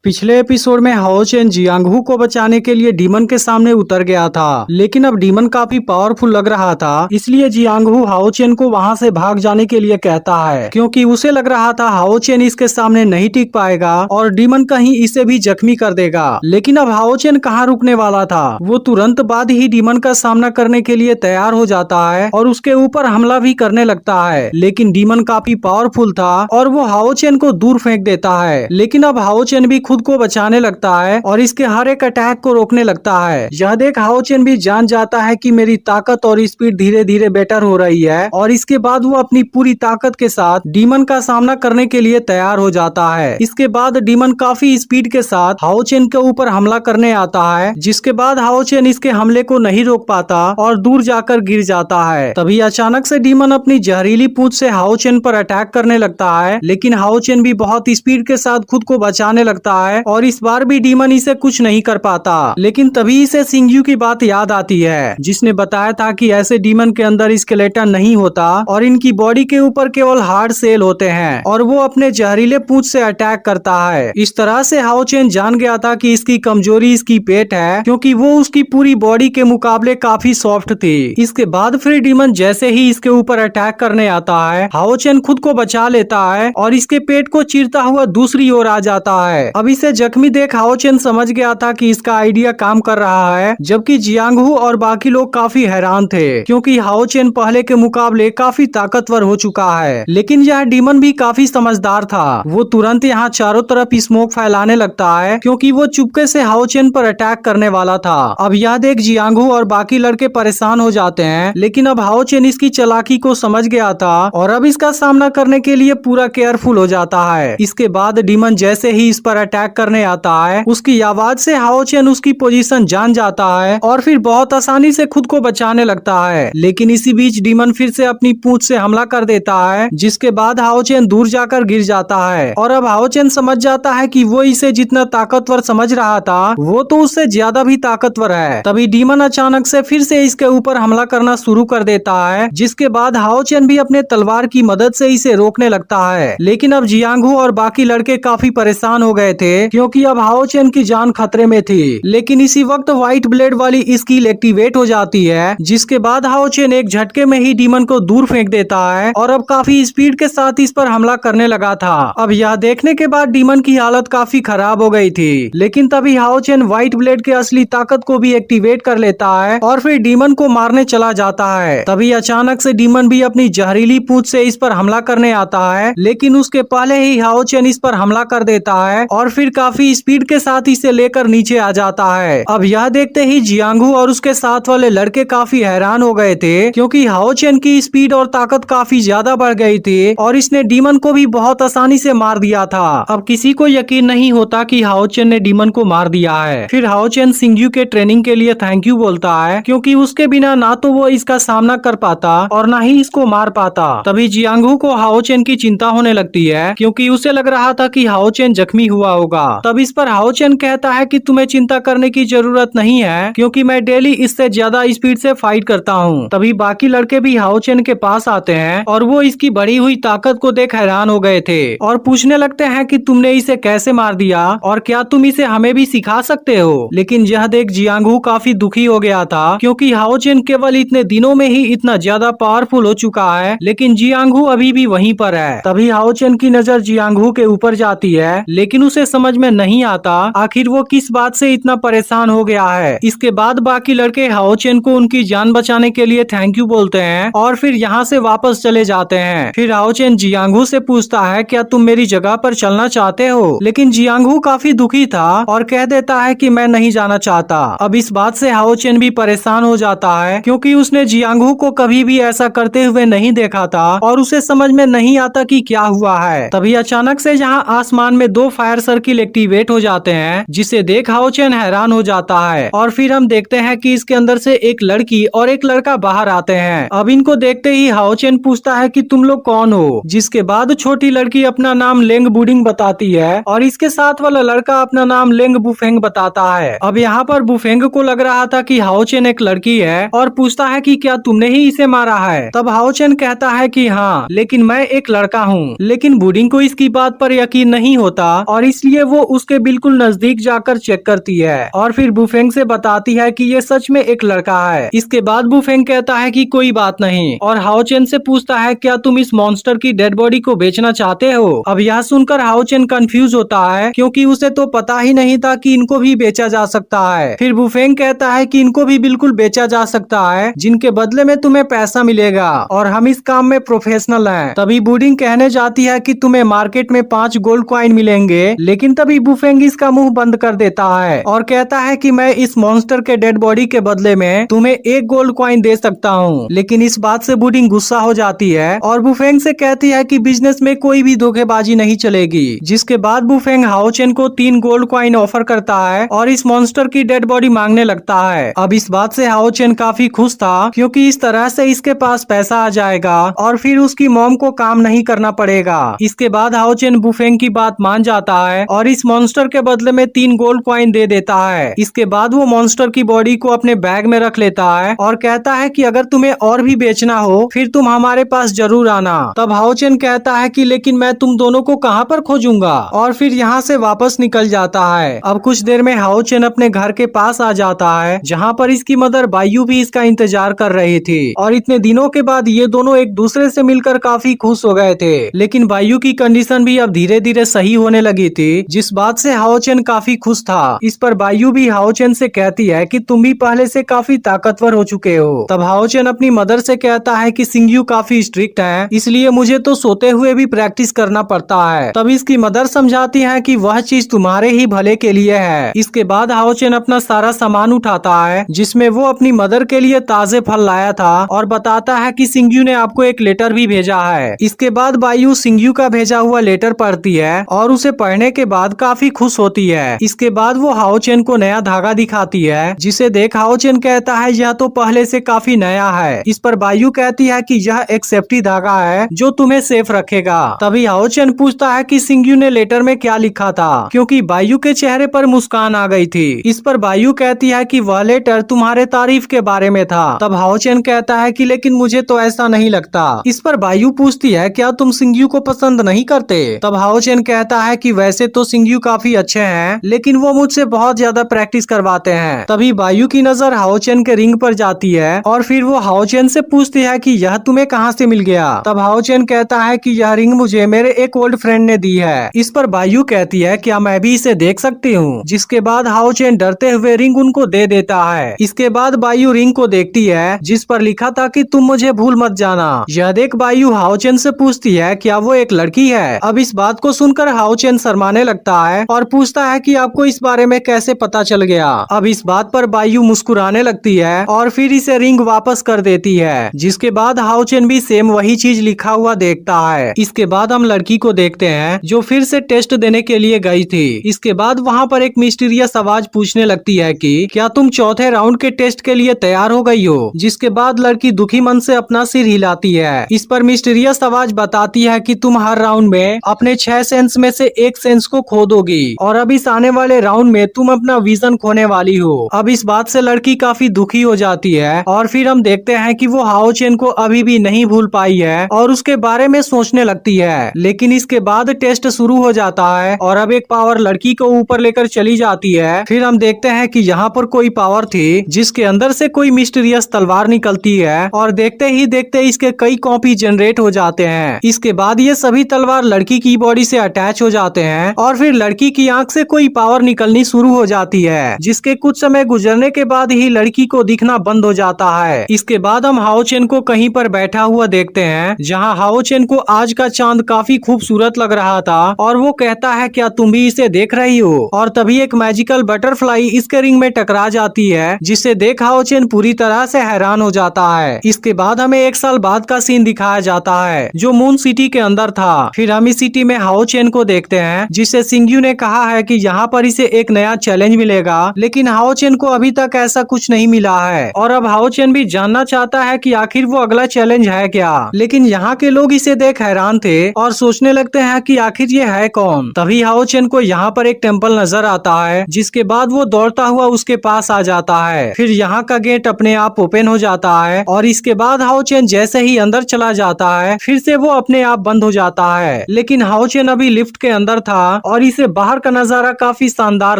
पिछले एपिसोड में हाओ चेन जियांगहू को बचाने के लिए डीमन के सामने उतर गया था, लेकिन अब डीमन काफी पावरफुल लग रहा था। इसलिए जियांगहू हाओ चेन को वहां से भाग जाने के लिए कहता है, क्योंकि उसे लग रहा था हाओ चेन इसके सामने नहीं टिक पाएगा और डीमन कहीं इसे भी जख्मी कर देगा। लेकिन अब हाओ चेन कहाँ रुकने वाला था, वो तुरंत बाद ही डीमन का सामना करने के लिए तैयार हो जाता है और उसके ऊपर हमला भी करने लगता है। लेकिन डीमन काफी पावरफुल था और वो हाओ चेन को दूर फेंक देता है। लेकिन अब हाओ चेन भी खुद को बचाने लगता है और इसके हर एक अटैक को रोकने लगता है। यह देख हाओ चेन भी जान जाता है कि मेरी ताकत और स्पीड धीरे धीरे बेटर हो रही है और इसके बाद वो अपनी पूरी ताकत के साथ डीमन का सामना करने के लिए तैयार हो जाता है। इसके बाद डीमन काफी स्पीड के साथ हाओ चेन के ऊपर हमला करने आता है, जिसके बाद हाओ चेन इसके हमले को नहीं रोक पाता और दूर जाकर गिर जाता है। तभी अचानक से डीमन अपनी जहरीली पूंछ से हाओ चेन पर अटैक करने लगता है, लेकिन हाओ चेन भी बहुत स्पीड के साथ खुद को बचाने लगता है और इस बार भी डीमन इसे कुछ नहीं कर पाता। लेकिन तभी इसे सिंगयू की बात याद आती है, जिसने बताया था कि ऐसे डीमन के अंदर स्केलेटन नहीं होता और इनकी बॉडी के ऊपर केवल हार्ड सेल होते हैं और वो अपने जहरीले पूंछ से अटैक करता है। इस तरह से हाओ चेन जान गया था कि इसकी कमजोरी इसकी पेट है, क्योंकि वो उसकी पूरी बॉडी के मुकाबले काफी सॉफ्ट थी। इसके बाद फिर डीमन जैसे ही इसके ऊपर अटैक करने आता है, हाओ चेन खुद को बचा लेता है और इसके पेट को चीरता हुआ दूसरी ओर आ जाता है। अब इसे जख्मी देख हाओ चेन समझ गया था कि इसका आइडिया काम कर रहा है, जबकि जियांगहू और बाकी लोग काफी हैरान थे, क्योंकि हाओ चेन पहले के मुकाबले काफी ताकतवर हो चुका है। लेकिन यह डीमन भी काफी समझदार था, वो तुरंत यहाँ चारों तरफ स्मोक फैलाने लगता है, क्योंकि वो चुपके से हाओ चेन पर अटैक करने वाला था। अब यह देख जियांगहू और बाकी लड़के परेशान हो जाते हैं, लेकिन अब हाओ चेन इसकी चालाकी को समझ गया था और अब इसका सामना करने के लिए पूरा केयरफुल हो जाता है। इसके बाद डीमन जैसे ही इस पर अटैक करने आता है, उसकी आवाज से हाओ चेन उसकी पोजीशन जान जाता है और फिर बहुत आसानी से खुद को बचाने लगता है। लेकिन इसी बीच डीमन फिर से अपनी पूंछ से हमला कर देता है, जिसके बाद हाओ चेन दूर जाकर गिर जाता है और अब हाओ चेन समझ जाता है कि वो इसे जितना ताकतवर समझ रहा था, वो तो उससे ज्यादा भी ताकतवर है। तभी डीमन अचानक से फिर से इसके ऊपर हमला करना शुरू कर देता है, जिसके बाद हाओ चेन भी अपने तलवार की मदद से इसे रोकने लगता है। लेकिन अब जियांगहू और बाकी लड़के काफी परेशान हो गए थे, क्योंकि अब हाओ चेन की जान खतरे में थी। लेकिन इसी वक्त व्हाइट ब्लेड वाली स्किल एक्टिवेट हो जाती है, जिसके बाद हाओ चेन एक झटके में ही डीमन को दूर फेंक देता है और अब काफी स्पीड के साथ इस पर हमला करने लगा था। अब यह देखने के बाद डीमन की हालत काफी खराब हो गई थी। लेकिन तभी हाओ चेन व्हाइट ब्लेड के असली ताकत को भी एक्टिवेट कर लेता है और फिर डीमन को मारने चला जाता है। तभी अचानक से डीमन भी अपनी जहरीली पूंछ से इस पर हमला करने आता है, लेकिन उसके पहले ही हाओ चेन इस पर हमला कर देता है और फिर काफी स्पीड के साथ इसे लेकर नीचे आ जाता है। अब यह देखते ही जियांगहू और उसके साथ वाले लड़के काफी हैरान हो गए थे, क्योंकि हाओ चेन की स्पीड और ताकत काफी ज्यादा बढ़ गई थी और इसने डीमन को भी बहुत आसानी से मार दिया था। अब किसी को यकीन नहीं होता कि हाओ चेन ने डीमन को मार दिया है। फिर हाओ चेन सिंगयू के ट्रेनिंग के लिए थैंक यू बोलता है, क्योंकि उसके बिना ना तो वो इसका सामना कर पाता और ना ही इसको मार पाता। तभी जियांगहू को हाओ चेन की चिंता होने लगती है, क्योंकि उसे लग रहा था कि हाओ चेन जख्मी हुआ होगा। तब इस पर हाओ चेन कहता है कि तुम्हें चिंता करने की जरूरत नहीं है, क्योंकि मैं डेली इससे ज्यादा स्पीड से फाइट करता हूँ। तभी बाकी लड़के भी हाओ चेन के पास आते हैं और वो इसकी बढ़ी हुई ताकत को देख हैरान हो गए थे और पूछने लगते हैं कि तुमने इसे कैसे मार दिया और क्या तुम इसे हमें भी सिखा सकते हो। लेकिन यह देख जियांगहू काफी दुखी हो गया था, क्योंकि हाओ चेन केवल इतने दिनों में ही इतना ज्यादा पावरफुल हो चुका है, लेकिन जियांगहू अभी भी वहीं पर है। तभी हाओ चेन की नजर जियांगहू के ऊपर जाती है, लेकिन उसे समझ में नहीं आता आखिर वो किस बात से इतना परेशान हो गया है। इसके बाद बाकी लड़के हाओ चेन को उनकी जान बचाने के लिए थैंक यू बोलते हैं और फिर यहाँ से वापस चले जाते हैं। फिर हाओ चेन जियांगहू से पूछता है, क्या तुम मेरी जगह पर चलना चाहते हो? लेकिन जियांगहू काफी दुखी था और कह देता है कि मैं नहीं जाना चाहता। अब इस बात से हाओ चेन भी परेशान हो जाता है, क्योंकि उसने जियांगहू को कभी भी ऐसा करते हुए नहीं देखा था और उसे समझ में नहीं आता कि क्या हुआ है। तभी अचानक से यहाँ आसमान में 2 फायर सर्किल एक्टिवेट हो जाते हैं, जिसे देख हाओ चेन हैरान हो जाता है और फिर हम देखते हैं कि इसके अंदर से एक लड़की और एक लड़का बाहर आते हैं। अब इनको देखते ही हाओ चेन पूछता है कि तुम लोग कौन हो, जिसके बाद छोटी लड़की अपना नाम लेंग बुडिंग बताती है और इसके साथ वाला लड़का अपना नाम लेंग बुफेंग बताता है। अब यहाँ पर बुफेंग को लग रहा था कि हाओ चेन एक लड़की है और पूछता है कि क्या तुमने ही इसे मारा है? तब हाओ चेन कहता है कि हाँ, लेकिन मैं एक लड़का हूँ। लेकिन बुडिंग को इसकी बात पर यकीन नहीं होता और इसलिए इसलिए वो उसके बिल्कुल नजदीक जाकर चेक करती है और फिर बुफेंग से बताती है कि ये सच में एक लड़का है। इसके बाद बुफेंग कहता है कि कोई बात नहीं और हाओ चेन से पूछता है क्या तुम इस मॉन्स्टर की डेड बॉडी को बेचना चाहते हो। अब यह सुनकर हाओ चेन कंफ्यूज होता है क्योंकि उसे तो पता ही नहीं था कि इनको भी बेचा जा सकता है। फिर बुफेंग कहता है कि इनको भी बिल्कुल बेचा जा सकता है, जिनके बदले में तुम्हें पैसा मिलेगा और हम इस काम में प्रोफेशनल हैं। तभी बुडिंग कहने जाती है कि तुम्हें मार्केट में 5 गोल्ड कॉइन मिलेंगे, लेकिन तभी बुफेंग इसका मुंह बंद कर देता है और कहता है कि मैं इस मॉन्स्टर के डेड बॉडी के बदले में तुम्हें 1 गोल्ड कॉइन दे सकता हूँ। लेकिन इस बात से बुडिंग गुस्सा हो जाती है और बुफेंग से कहती है कि बिजनेस में कोई भी धोखेबाजी नहीं चलेगी। जिसके बाद बुफेंग हाओ चेन को 3 गोल्ड कॉइन ऑफर करता है और इस मॉन्स्टर की डेड बॉडी मांगने लगता है। अब इस बात से हाओ चेन काफी खुश था क्योंकि इस तरह से इसके पास पैसा आ जाएगा और फिर उसकी मॉम को काम नहीं करना पड़ेगा। इसके बाद हाओ चेन बुफेंग की बात मान जाता है और इस मॉन्स्टर के बदले में 3 गोल्ड कॉइन दे देता है। इसके बाद वो मॉन्स्टर की बॉडी को अपने बैग में रख लेता है और कहता है कि अगर तुम्हें और भी बेचना हो फिर तुम हमारे पास जरूर आना। तब हाओ चेन कहता है कि लेकिन मैं तुम दोनों को कहाँ पर खोजूंगा और फिर यहाँ से वापस निकल जाता है। अब कुछ देर में हाओ चेन अपने घर के पास आ जाता है जहाँ पर इसकी मदर बायू भी इसका इंतजार कर रही थी और इतने दिनों के बाद ये दोनों एक दूसरे से मिलकर काफी खुश हो गए थे। लेकिन बायू की कंडीशन भी अब धीरे धीरे सही होने लगी थी, जिस बात से हाओ चेन काफी खुश था। इस पर बायू भी हाओ चेन से कहती है कि तुम भी पहले से काफी ताकतवर हो चुके हो। तब हाओ चेन अपनी मदर से कहता है कि सिंगयू काफी स्ट्रिक्ट है, इसलिए मुझे तो सोते हुए भी प्रैक्टिस करना पड़ता है। तब इसकी मदर समझाती है कि वह चीज तुम्हारे ही भले के लिए है। इसके बाद हाओ चेन अपना सारा सामान उठाता है जिसमें वो अपनी मदर के लिए ताजे फल लाया था और बताता है कि सिंगयू ने आपको एक लेटर भी भेजा है। इसके बाद बायू सिंगयू का भेजा हुआ लेटर पढ़ती है और उसे पढ़ने के बाद काफी खुश होती है। इसके बाद वो हाओ चेन को नया धागा दिखाती है, जिसे देख हाओ चेन कहता है यह तो पहले से काफी नया है। इस पर बायू कहती है कि यह एक सेफ्टी धागा है जो तुम्हें सेफ रखेगा। तभी हाओ चेन पूछता है कि सिंगयू ने लेटर में क्या लिखा था, क्योंकि बायू के चेहरे पर मुस्कान आ गई थी। इस पर बायू कहती है कि वह लेटर तुम्हारे तारीफ के बारे में था। तब हाओ चेन कहता है कि लेकिन मुझे तो ऐसा नहीं लगता। इस पर बायू पूछती है क्या तुम सिंगयू को पसंद नहीं करते। तब हाओ चेन कहता है कि वैसे तो सिंगयू काफी अच्छे हैं, लेकिन वो मुझसे बहुत ज्यादा प्रैक्टिस करवाते हैं। तभी बायू की नजर हाओ चेन के रिंग पर जाती है और फिर वो हाओ चेन से पूछती है कि यह तुम्हें कहाँ से मिल गया। तब हाओ चेन कहता है कि यह रिंग मुझे मेरे एक ओल्ड फ्रेंड ने दी है। इस पर बायू कहती है क्या मैं भी इसे देख सकती हूँ। जिसके बाद हाओ चेन डरते हुए रिंग उनको दे देता है। इसके बाद बायू रिंग को देखती है जिस पर लिखा था कि तुम मुझे भूल मत जाना। यह देख बायू हाओ चेन से पूछती है क्या वो एक लड़की है। अब इस बात को सुनकर हाओ चेन शर्माने लगता है और पूछता है कि आपको इस बारे में कैसे पता चल गया। अब इस बात पर बायू मुस्कुराने लगती है और फिर इसे रिंग वापस कर देती है। जिसके बाद हाओ चेन भी सेम वही चीज लिखा हुआ देखता है। इसके बाद हम लड़की को देखते हैं जो फिर से टेस्ट देने के लिए गई थी। इसके बाद वहाँ पर एक मिस्टीरियस आवाज पूछने लगती है कि क्या तुम चौथे राउंड के टेस्ट के लिए तैयार हो गई हो। जिसके बाद लड़की दुखी मन से अपना सिर हिलाती है। इस पर मिस्टीरियस आवाज बताती है कि तुम हर राउंड में अपने 6 सेंस में से एक सेंस को खो दोगी और अब इस आने वाले राउंड में तुम अपना विजन खोने वाली हो। अब इस बात से लड़की काफी दुखी हो जाती है और फिर हम देखते हैं कि वो हाओ चेन को अभी भी नहीं भूल पाई है और उसके बारे में सोचने लगती है। लेकिन इसके बाद टेस्ट शुरू हो जाता है और अब एक पावर लड़की को ऊपर लेकर चली जाती है। फिर हम देखते हैं कि यहाँ पर कोई पावर थी जिसके अंदर से कोई मिस्टीरियस तलवार निकलती है और देखते ही देखते इसके कई कॉपी जनरेट हो जाते हैं। इसके बाद ये सभी तलवार लड़की की बॉडी से अटैच हो जाते हैं और फिर लड़की की आंख से कोई पावर निकलनी शुरू हो जाती है, जिसके कुछ समय गुजरने के बाद ही लड़की को दिखना बंद हो जाता है। इसके बाद हम हाओ चेन को कहीं पर बैठा हुआ देखते हैं जहाँ हाओ चेन को आज का चांद काफी खूबसूरत लग रहा था और वो कहता है क्या तुम भी इसे देख रही हो। और तभी एक मैजिकल बटरफ्लाई इसके रिंग में टकरा जाती है, जिसे देख हाओ चेन पूरी तरह से हैरान हो जाता है। इसके बाद हमें 1 साल बाद का सीन दिखाया जाता है जो मून सिटी के अंदर था। फिर हम इस सिटी में हाओ चेन को देखते हैं जिसे सिंगयू ने कहा है कि यहाँ पर इसे एक नया चैलेंज मिलेगा, लेकिन हाओ चेन को अभी तक ऐसा कुछ नहीं मिला है और अब हाओ चेन भी जानना चाहता है कि आखिर वो अगला चैलेंज है क्या। लेकिन यहाँ के लोग इसे देख हैरान थे और सोचने लगते हैं कि आखिर ये है कौन। तभी हाओ चेन को यहाँ पर एक टेम्पल नजर आता है, जिसके बाद वो दौड़ता हुआ उसके पास आ जाता है। फिर यहाँ का गेट अपने आप ओपन हो जाता है और इसके बाद हाओ चेन जैसे ही अंदर चला जाता है फिर से वो अपने आप बंद हो जाता है। लेकिन हाओ चेन अभी लिफ्ट के अंदर था और इसे बाहर का नजारा काफी शानदार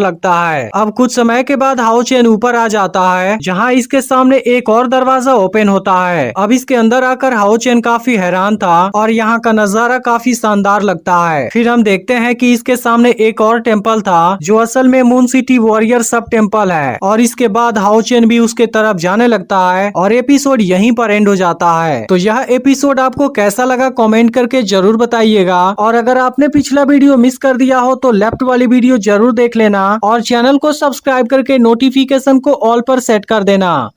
लगता है। अब कुछ समय के बाद हाओ चेन ऊपर आ जाता है, जहाँ इसके सामने एक और दरवाजा ओपन होता है। अब इसके अंदर आकर हाओ चेन काफी हैरान था और यहाँ का नजारा काफी शानदार लगता है। फिर हम देखते हैं कि इसके सामने एक और टेम्पल था, जो असल में मून सिटी वॉरियर सब टेम्पल है। और इसके बाद हाओ चेन भी उसके तरफ जाने लगता है और एपिसोड यहीं पर एंड हो जाता है। तो यह एपिसोड आपको कैसा लगा कमेंट करके जरूर बताइएगा। और अगर आपने पिछला वीडियो मिस कर दिया हो तो लेफ्ट वाली वीडियो जरूर देख लेना और चैनल को सब्सक्राइब करके नोटिफिकेशन को ऑल पर सेट कर देना।